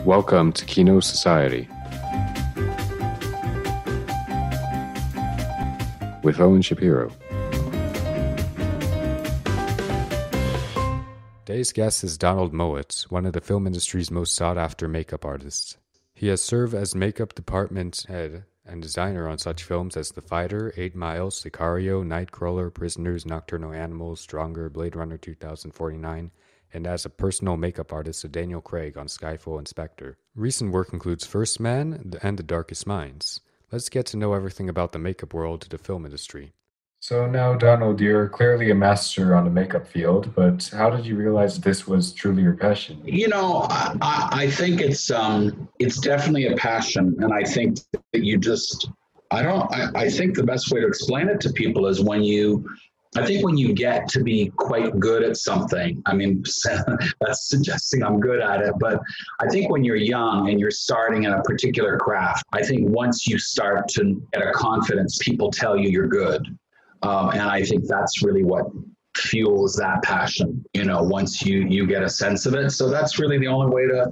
Welcome to Kino Society with Owen Shapiro. Today's guest is Donald Mowat, one of the film industry's most sought-after makeup artists. He has served as makeup department head and designer on such films as The Fighter, 8 Mile, Sicario, Nightcrawler, Prisoners, Nocturnal Animals, Stronger, Blade Runner 2049, and as a personal makeup artist to Daniel Craig on Skyfall and Spectre. Recent work includes First Man and The Darkest Minds. Let's get to know everything about the makeup world to the film industry. So now, Donald, you're clearly a master on the makeup field, but how did you realize this was truly your passion? You know, I think it's definitely a passion, and I think that I think the best way to explain it to people is when you get to be quite good at something. I mean, that's suggesting I'm good at it, but I think when you're young and you're starting in a particular craft, I think once you start to get a confidence, people tell you you're good. And I think that's really what fuels that passion, you know, once you get a sense of it. So that's really the only way to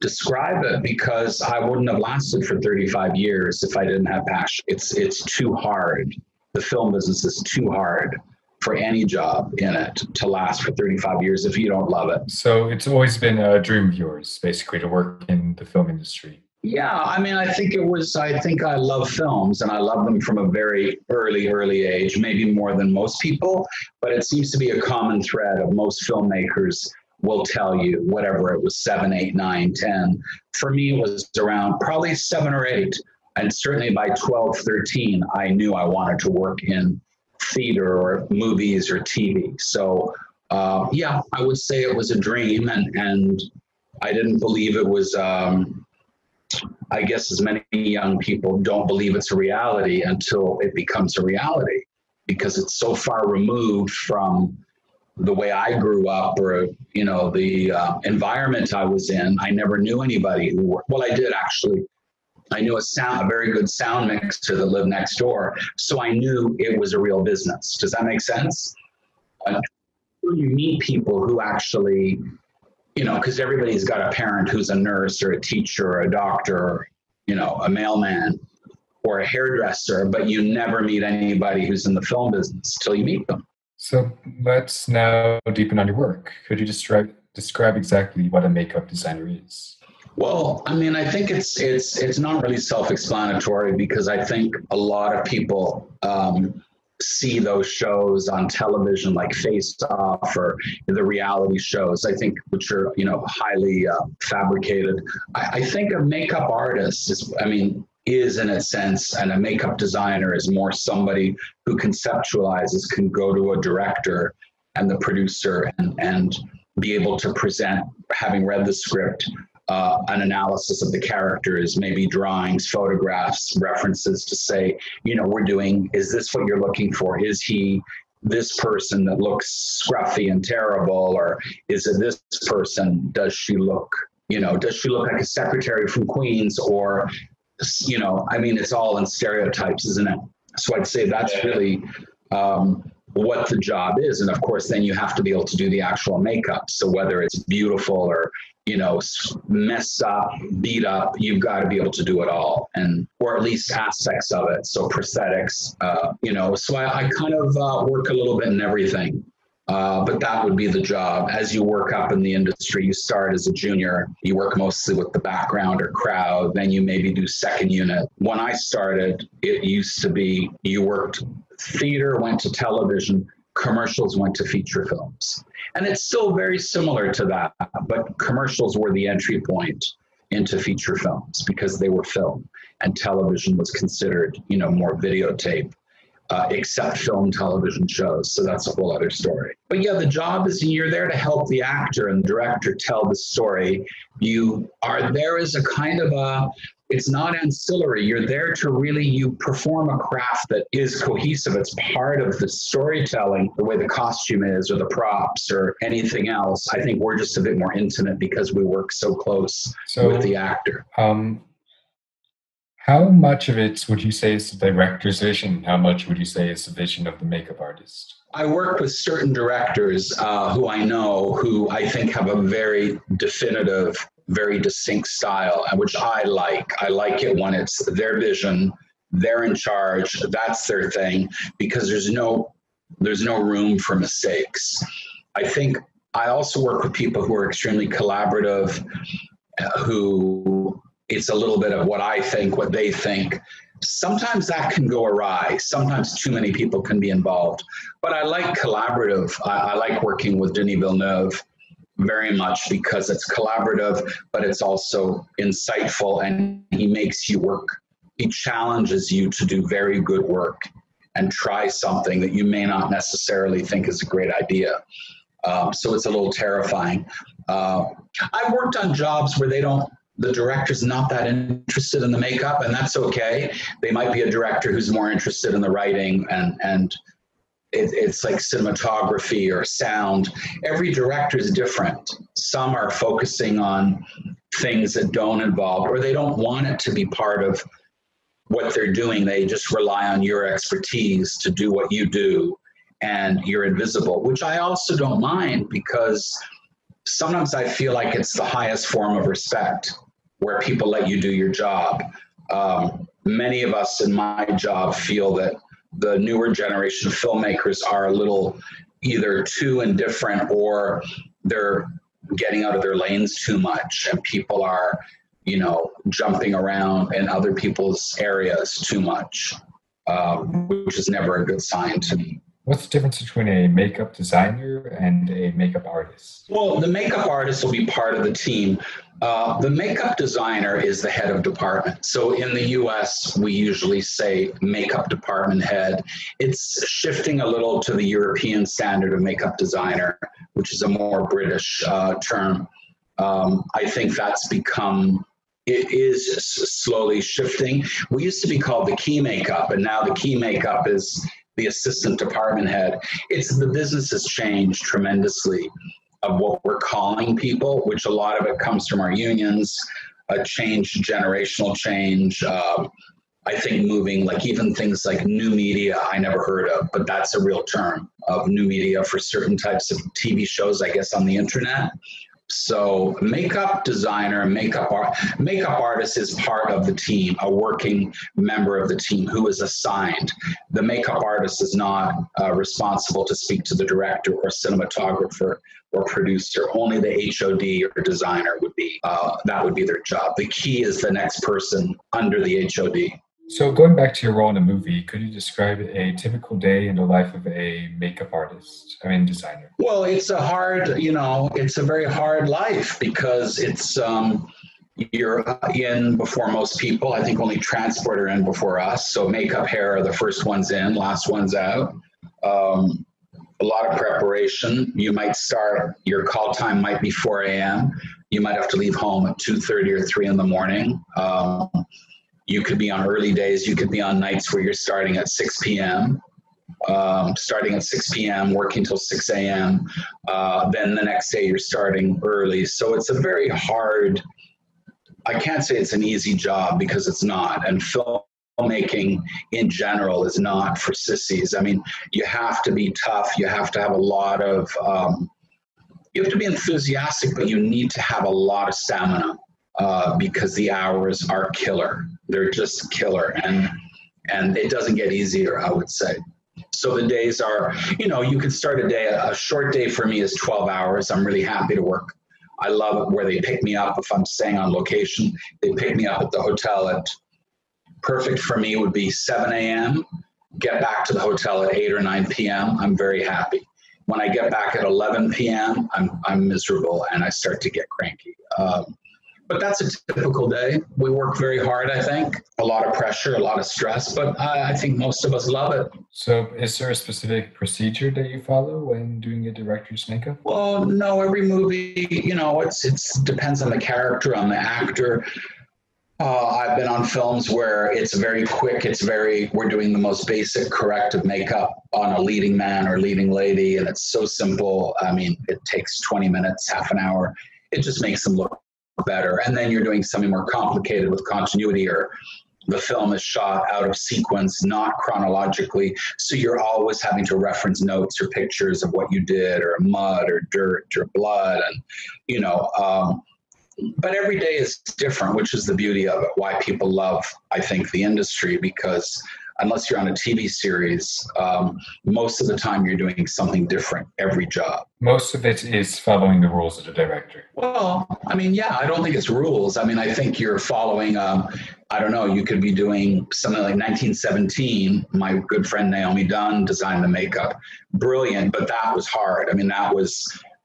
describe it, because I wouldn't have lasted for 35 years if I didn't have passion. It's too hard. The film business is too hard for any job in it to last for 35 years if you don't love it. So it's always been a dream of yours, basically, to work in the film industry. Yeah, I mean, I think I love films, and I love them from a very early age, maybe more than most people, but it seems to be a common thread of most filmmakers will tell you, whatever it was, 7, 8, 9, 10. For me, it was around probably 7 or 8. And certainly by 12, 13, I knew I wanted to work in theater or movies or TV. So, yeah, I would say it was a dream, and I didn't believe it was, I guess as many young people don't believe it's a reality until it becomes a reality, because it's so far removed from the way I grew up, or, you know, the environment I was in. I never knew anybody who worked. Well, I did actually. I knew a very good sound mixer that lived next door. So I knew it was a real business. Does that make sense? You meet people who actually, you know, because everybody's got a parent who's a nurse or a teacher or a doctor, or, you know, a mailman or a hairdresser, but you never meet anybody who's in the film business till you meet them. So let's now deepen on your work. Could you describe exactly what a makeup designer is? Well, I mean, I think it's not really self-explanatory, because I think a lot of people see those shows on television like Face Off or the reality shows, I think, which are, you know, highly fabricated. I think a makeup artist is in a sense, and a makeup designer is more somebody who conceptualizes, can go to a director and the producer and be able to present, having read the script, an analysis of the characters, maybe drawings, photographs, references to say, you know, is this what you're looking for? Is he this person that looks scruffy and terrible? Or is it this person? Does she look like a secretary from Queens? Or, you know, I mean, it's all in stereotypes, isn't it? So I'd say that's really what the job is. And of course, then you have to be able to do the actual makeup. So whether it's beautiful or, you know, messed up, beat up, you've got to be able to do it all, or at least aspects of it. So prosthetics, you know, so I kind of work a little bit in everything. But that would be the job. As you work up in the industry, you start as a junior, you work mostly with the background or crowd, then you maybe do second unit. When I started, it used to be you worked theater, went to television, commercials went to feature films. And it's still very similar to that, but commercials were the entry point into feature films because they were film, and television was considered, you know, more videotape. Except film television shows. So that's a whole other story. But yeah, the job is you're there to help the actor and the director tell the story. You are there as a kind of it's not ancillary. You're there to you perform a craft that is cohesive. It's part of the storytelling, the way the costume is or the props or anything else. I think we're just a bit more intimate because we work so close with the actor. How much of it would you say is the director's vision? How much would you say is the vision of the makeup artist? I work with certain directors who I know who I think have a very definitive very distinct style, which I like. I like it when it's their vision, they're in charge, that's their thing, because there's no room for mistakes. I think I also work with people who are extremely collaborative, who it's a little bit of what I think, what they think. Sometimes that can go awry. Sometimes too many people can be involved. But I like collaborative. I like working with Denis Villeneuve very much because it's collaborative, but it's also insightful, and he makes you work. He challenges you to do very good work and try something that you may not necessarily think is a great idea. So it's a little terrifying. I've worked on jobs where the director's not that interested in the makeup, and that's okay. They might be a director who's more interested in the writing, and it's like cinematography or sound. Every director is different. Some are focusing on things that don't involve, or they don't want it to be part of what they're doing. They just rely on your expertise to do what you do, and you're invisible, which I also don't mind, because sometimes I feel like it's the highest form of respect, where people let you do your job. Many of us in my job feel that the newer generation of filmmakers are a little either too indifferent, or they're getting out of their lanes too much, and people are, jumping around in other people's areas too much, which is never a good sign to me. What's the difference between a makeup designer and a makeup artist? Well, the makeup artist will be part of the team. The makeup designer is the head of department. So in the US, we usually say makeup department head. It's shifting a little to the European standard of makeup designer, which is a more British term. I think it is slowly shifting. We used to be called the key makeup, and now the key makeup is the assistant department head. The business has changed tremendously of what we're calling people, which a lot of it comes from our unions, a generational change. I think moving, like even things like new media, I never heard of, but that's a real term of new media for certain types of TV shows, I guess, on the internet. So makeup designer, makeup artist is part of the team, a working member of the team who is assigned. The makeup artist is not responsible to speak to the director or cinematographer or producer. Only the HOD or designer would be, that would be their job. The key is the next person under the HOD. So going back to your role in a movie, could you describe a typical day in the life of a makeup designer? Well, it's a very hard life, because you're in before most people. I think only transport are in before us. So makeup, hair are the first ones in, last ones out. A lot of preparation. You might start, your call time might be 4 a.m. You might have to leave home at 2:30 or 3 in the morning. You could be on early days. You could be on nights where you're starting at 6 p.m., working till 6 a.m. Then the next day you're starting early. So it's a very hard, I can't say it's an easy job, because it's not. And filmmaking in general is not for sissies. I mean, you have to be tough. You have to have a lot of, you have to be enthusiastic, but you need to have a lot of stamina. Because the hours are killer. They're just killer. And it doesn't get easier, I would say. So the days are, you can start a short day for me is 12 hours. I'm really happy to work. I love it where they pick me up if I'm staying on location. They pick me up at the hotel perfect for me would be 7 a.m., get back to the hotel at 8 or 9 p.m. I'm very happy. When I get back at 11 p.m., I'm miserable and I start to get cranky. But that's a typical day. We work very hard, I think. A lot of pressure, a lot of stress, but I think most of us love it. So is there a specific procedure that you follow when doing a director's makeup? Well, no, every movie, it depends on the character, on the actor. I've been on films where it's very quick. We're doing the most basic corrective makeup on a leading man or leading lady, and it's so simple. I mean, it takes 20 minutes, half an hour. It just makes them look better. And then you're doing something more complicated with continuity, or the film is shot out of sequence, not chronologically. So you're always having to reference notes or pictures of what you did, or mud or dirt or blood. And, but every day is different, which is the beauty of it. Why people love, I think, the industry, because unless you're on a TV series, most of the time you're doing something different every job. Most of it is following the rules of the director. Well, I mean, yeah, I don't think it's rules. I mean, I think you're following, I don't know, you could be doing something like 1917. My good friend Naomi Dunn designed the makeup. Brilliant, but that was hard. I mean, that was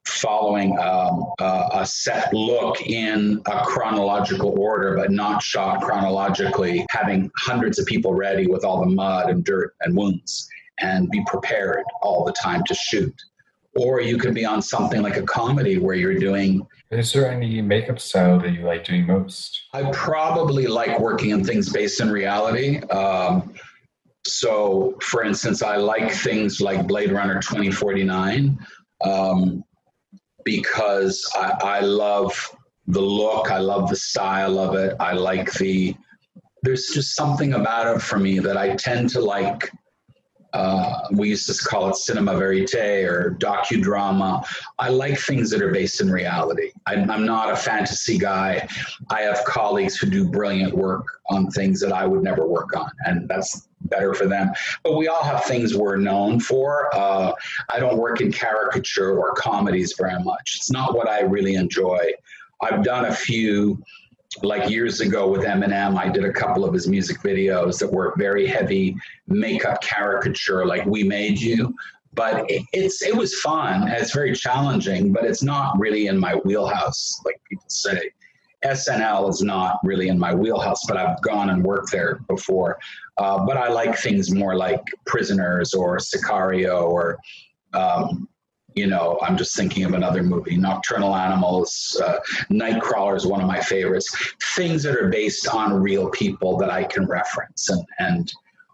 following a set look in a chronological order, but not shot chronologically, having hundreds of people ready with all the mud and dirt and wounds, and be prepared all the time to shoot. Or you could be on something like a comedy where you're doing... Is there any makeup style that you like doing most? I probably like working on things based in reality. So, for instance, I like things like Blade Runner 2049, because I love the look, I love the style of it. I like there's just something about it for me that I tend to like. We used to call it cinema verite or docudrama. I like things that are based in reality. I'm not a fantasy guy. I have colleagues who do brilliant work on things that I would never work on, and that's better for them. But we all have things we're known for. I don't work in caricature or comedies very much. It's not what I really enjoy. I've done a few. Like years ago with Eminem, I did a couple of his music videos that were very heavy makeup caricature, like We Made You. But it was fun. It's very challenging, but it's not really in my wheelhouse, like people say. SNL is not really in my wheelhouse, but I've gone and worked there before. But I like things more like Prisoners or Sicario or I'm just thinking of another movie, Nocturnal Animals, Nightcrawler is one of my favorites. Things that are based on real people that I can reference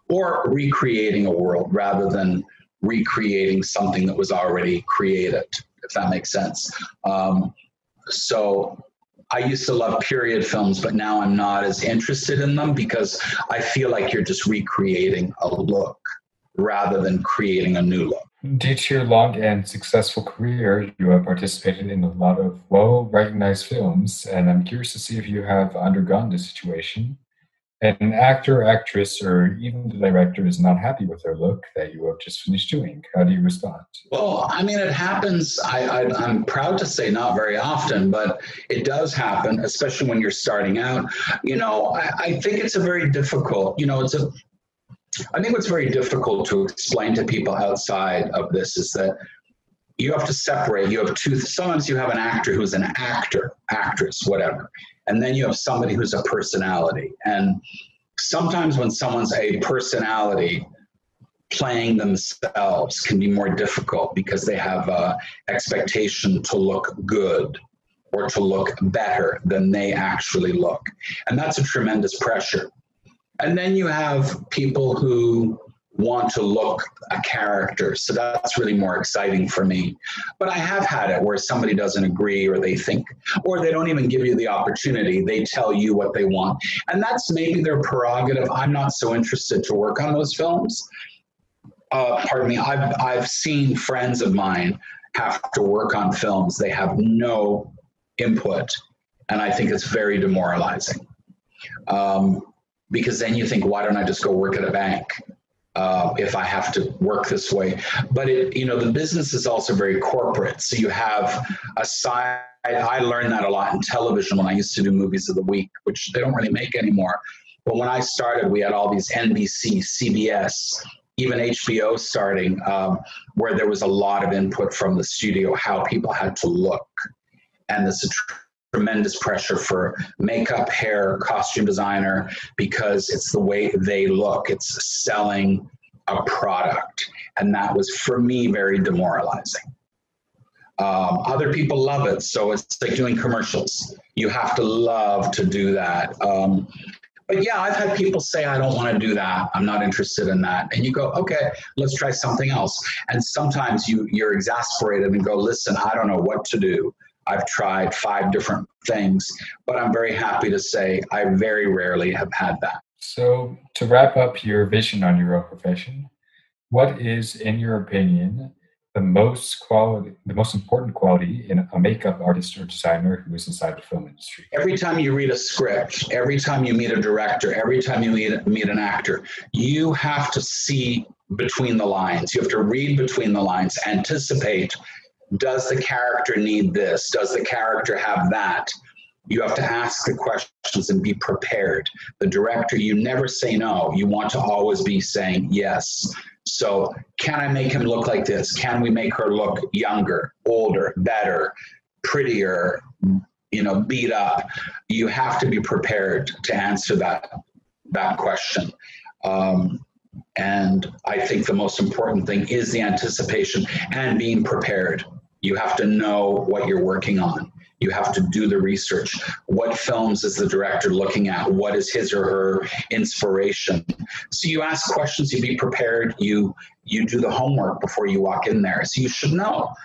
or recreating a world rather than recreating something that was already created, if that makes sense. So I used to love period films, but now I'm not as interested in them because I feel like you're just recreating a look rather than creating a new look. Due to your long and successful career, you have participated in a lot of well-recognized films, and I'm curious to see if you have undergone this situation. And an actor, actress, or even the director is not happy with their look that you have just finished doing. How do you respond? Well, I mean, it happens. I'm proud to say not very often, but it does happen, especially when you're starting out. I think it's a very difficult, I think what's very difficult to explain to people outside of this is that you have to separate. You have sometimes you have an actor who's an actor, actress, whatever. And then you have somebody who's a personality. And sometimes when someone's a personality, playing themselves can be more difficult because they have an expectation to look good or to look better than they actually look. And that's a tremendous pressure. And then you have people who want to look a character. So that's really more exciting for me. But I have had it where somebody doesn't agree or they think, or they don't even give you the opportunity. They tell you what they want. And that's maybe their prerogative. I'm not so interested to work on those films. Pardon me. I've seen friends of mine have to work on films. They have no input. And I think it's very demoralizing. Because then you think, why don't I just go work at a bank if I have to work this way? But the business is also very corporate. So you have a side. I learned that a lot in television when I used to do movies of the week, which they don't really make anymore. But when I started, we had all these NBC, CBS, even HBO starting, where there was a lot of input from the studio, how people had to look. And this tremendous pressure for makeup, hair, costume designer, because it's the way they look. It's selling a product. And that was, for me, very demoralizing. Other people love it. So it's like doing commercials. You have to love to do that. But yeah, I've had people say, I don't want to do that. I'm not interested in that. And you go, okay, let's try something else. And sometimes you're exasperated and go, listen, I don't know what to do. I've tried 5 different things, but I'm very happy to say I very rarely have had that. So to wrap up your vision on your own profession, what is, in your opinion, the most important quality in a makeup artist or designer who is inside the film industry? Every time you read a script, every time you meet a director, every time you meet an actor, you have to see between the lines. You have to read between the lines, anticipate, does the character need this? Does the character have that? You have to ask the questions and be prepared. The director, you never say no. You want to always be saying yes. So can I make him look like this? Can we make her look younger, older, better, prettier, beat up? You have to be prepared to answer that question. And I think the most important thing is the anticipation and being prepared. You have to know what you're working on. You have to do the research. What films is the director looking at? What is his or her inspiration? So you ask questions, you be prepared, you do the homework before you walk in there. So you should know,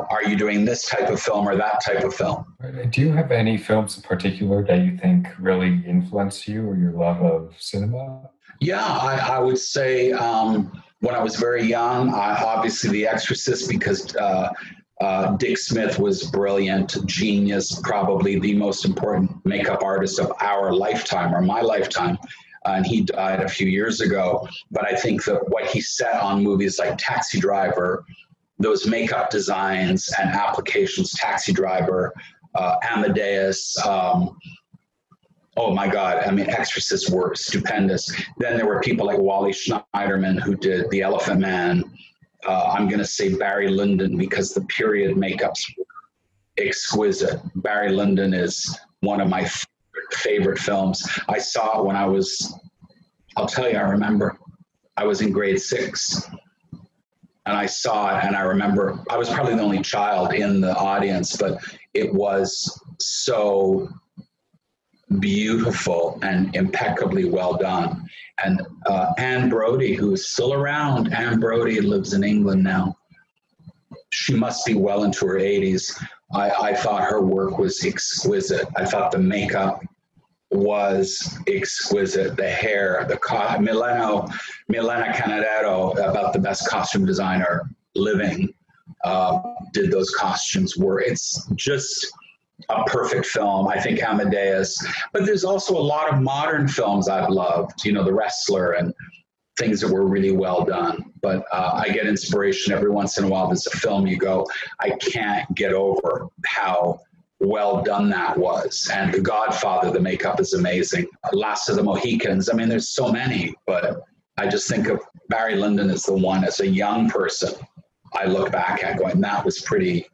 are you doing this type of film or that type of film? Do you have any films in particular that you think really influence you or your love of cinema? Yeah, I would say when I was very young, obviously The Exorcist, because Dick Smith was brilliant, genius, probably the most important makeup artist of our lifetime or my lifetime. And he died a few years ago. But I think that what he set on movies like Taxi Driver, those makeup designs and applications, Taxi Driver, Amadeus, oh my God, Exorcists were stupendous. Then there were people like Wally Schneiderman who did The Elephant Man. I'm going to say Barry Lyndon because the period makeups were exquisite. Barry Lyndon is one of my favorite films. I saw it when I remember I was in grade 6 and I saw it, and I remember I was probably the only child in the audience, but it was so beautiful and impeccably well done. And Anne Brodie, who is still around, Anne Brodie lives in England now. She must be well into her 80s. I thought her work was exquisite. I thought the makeup was exquisite. The hair, Milena Canadero, about the best costume designer living, did those costumes. It's just a perfect film. I think Amadeus, but there's also a lot of modern films I've loved, The Wrestler and things that were really well done. But I get inspiration every once in a while. There's a film you go, I can't get over how well done that was. And The Godfather, the makeup is amazing. Last of the Mohicans. There's so many, but I just think of Barry Lyndon as the one, as a young person, I look back at going, that was pretty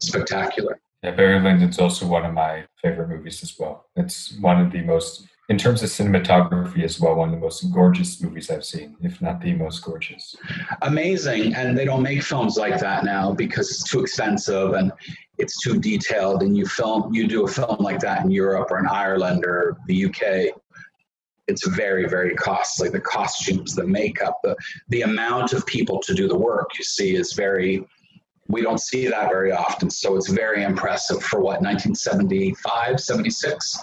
spectacular. Yeah, Barry Lyndon's also one of my favorite movies as well. It's one of the most, in terms of cinematography as well, one of the most gorgeous movies I've seen, if not the most gorgeous. Amazing. And they don't make films like that now because it's too expensive and it's too detailed. And you do a film like that in Europe or in Ireland or the UK, it's very, very costly. The costumes, the makeup, the amount of people to do the work, you see, is we don't see that very often. So it's very impressive for 1975, 76?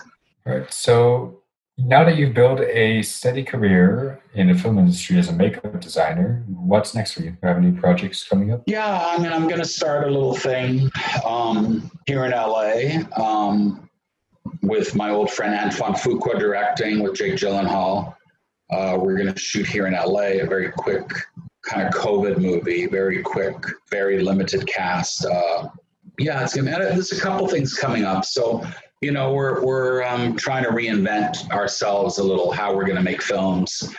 Right. So now that you've built a steady career in the film industry as a makeup designer, what's next for you? Do you have any projects coming up? Yeah, I'm going to start a little thing here in LA with my old friend Antoine Fuqua directing with Jake Gyllenhaal. We're going to shoot here in LA, a very quick kind of COVID movie, very quick, very limited cast. There's a couple things coming up. So, we're trying to reinvent ourselves a little, how we're going to make films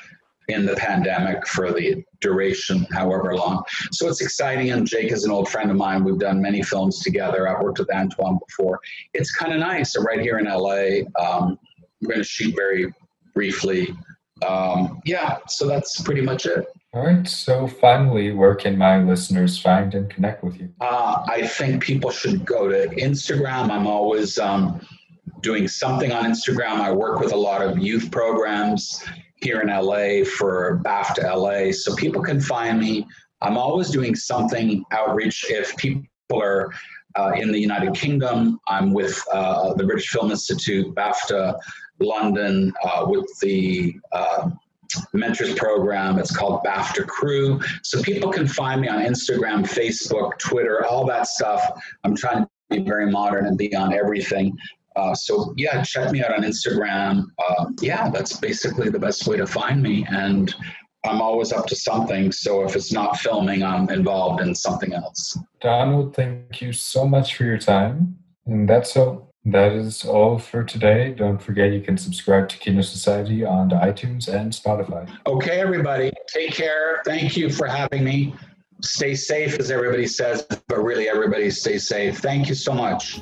in the pandemic for the duration, however long. So it's exciting. And Jake is an old friend of mine. We've done many films together. I've worked with Antoine before. It's kind of nice. So right here in LA, we're going to shoot very briefly. So that's pretty much it. All right. So finally, where can my listeners find and connect with you? I think people should go to Instagram. I'm always doing something on Instagram. I work with a lot of youth programs here in LA for BAFTA LA. So people can find me. I'm always doing something outreach. If people are in the United Kingdom, I'm with the British Film Institute, BAFTA, London, with the mentors program. It's called BAFTA Crew. So people can find me on Instagram, Facebook, Twitter, all that stuff. I'm trying to be very modern and be on everything. So yeah, check me out on Instagram. Yeah, that's basically the best way to find me. And I'm always up to something. So if it's not filming, I'm involved in something else. Donald, thank you so much for your time. And that is all for today. Don't forget you can subscribe to Kino Society on iTunes and Spotify. Okay, everybody, take care. Thank you for having me. Stay safe, as everybody says, but really everybody stay safe. Thank you so much.